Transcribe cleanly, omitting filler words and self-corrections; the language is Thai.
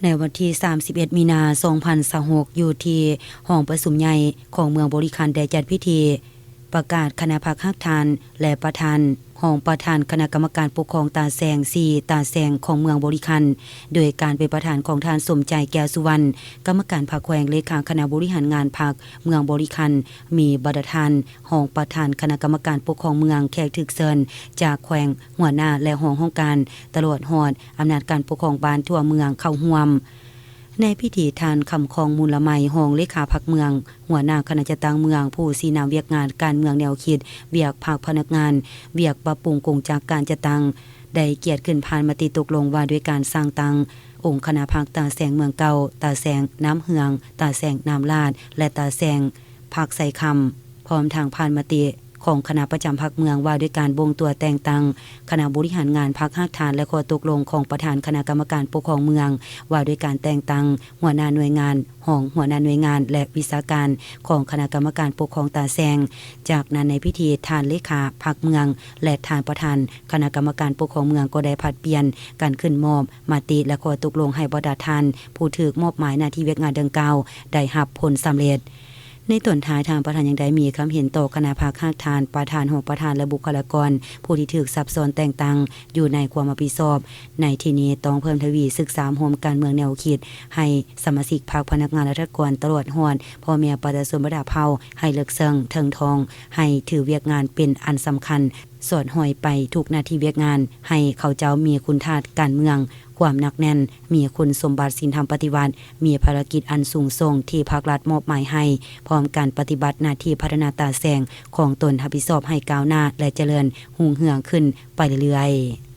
ในวันที่31มีนาคม2026อยู่ที่ห้องประชุมใหญ่ของเมืองบริคันได้จัดพิธีประกาศคณะพรรคฮักทานและประธานห้องประธานคณะกรรมการปกครองตาแสง4ตาแสงของเมืองบริคันโดยการเป็นประธานของท่านสมใจแก้วสุวรรณกรรมการพรรคแขวงเลขาคณะบริหารงานพรรคเมืองบริคันมีประธานห้องประธานคณะกรรมการปกครองเมืองแขกถึกเซินจากแขวงหัวหน้าและห้องการตลอดฮอดอำนาจการปกครองบ้านทั่วเมืองเข้าร่วมในพิธีทานคำคองมูลไมห้องเลขาพรรคเมืองหัวหน้าคณะจัดตั้งเมืองผู้สีนามเวียกงานการเมืองแนวคิดเวียกภาคพนักงานเวียกปรับปรุงกงจากการจัดตั้งได้เกียรติขึ้นผ่านมติตกลงว่าด้วยการสร้างตั้งองค์คณะพรรคตาแสงเมืองเก่าตาแสงน้ำเหืองตาแสงน้ำลาดและตาแสงพรรคใส่คำพร้อมทางผ่านมติของคณะประจำพรรคเมืองว่าด้วยการบ่งตัวแต่งตั้งคณะบริหารงานพรรคฮักทานและข้อตกลงของประธานคณะกรรมการปกครองเมืองว่าด้วยการแต่งตั้งหัวหน้าหน่วยงานห้องหัวหน้าหน่วยงานและวิชาการของคณะกรรมการปกครองตาแสงจากนั้นในพิธีทานเลขาพรรคเมืองและทานประธานคณะกรรมการปกครองเมืองก็ได้ผลัดเปลี่ยนการขึ้นมอบมติและข้อตกลงให้บรรดาทานผู้ถูกมอบหมายหน้าที่เวียกงานดังกล่าวได้รับผลสำเร็จในตอนท้ายทางประธานยังได้มีความเห็นต่อคณะพรรคฮักทานประธานห้องประธานและบุคลากรผู้ที่ถูกซับซ้อนแต่งตั้งอยู่ในความรับผิดชอบในที่นี้ต้องเพิ่มทวีศึกษาโฮมการเมืองแนวคิดให้สมาชิกพรรคพนักงานราชการตลอดฮอดพ่อแม่ประชาชนบ่ได้เผาให้เลิกเซิงเทิงทองให้ถือเวียกงานเป็นอันสำคัญสอดห้อยไปทุกหน้าที่เวียกงานให้เขาเจ้ามีคุณธาตุการเมืองความหนักแน่นมีคุณสมบัติศีลธรรมปฏิบัติมีภารกิจอันสูงส่งที่ภาครัฐมอบหมายให้พร้อมการปฏิบัติหน้าที่พัฒนาตาแสงของตนรับผิดชอบให้ก้าวหน้าและเจริญรุ่งเรืองขึ้นไปเรื่อยๆ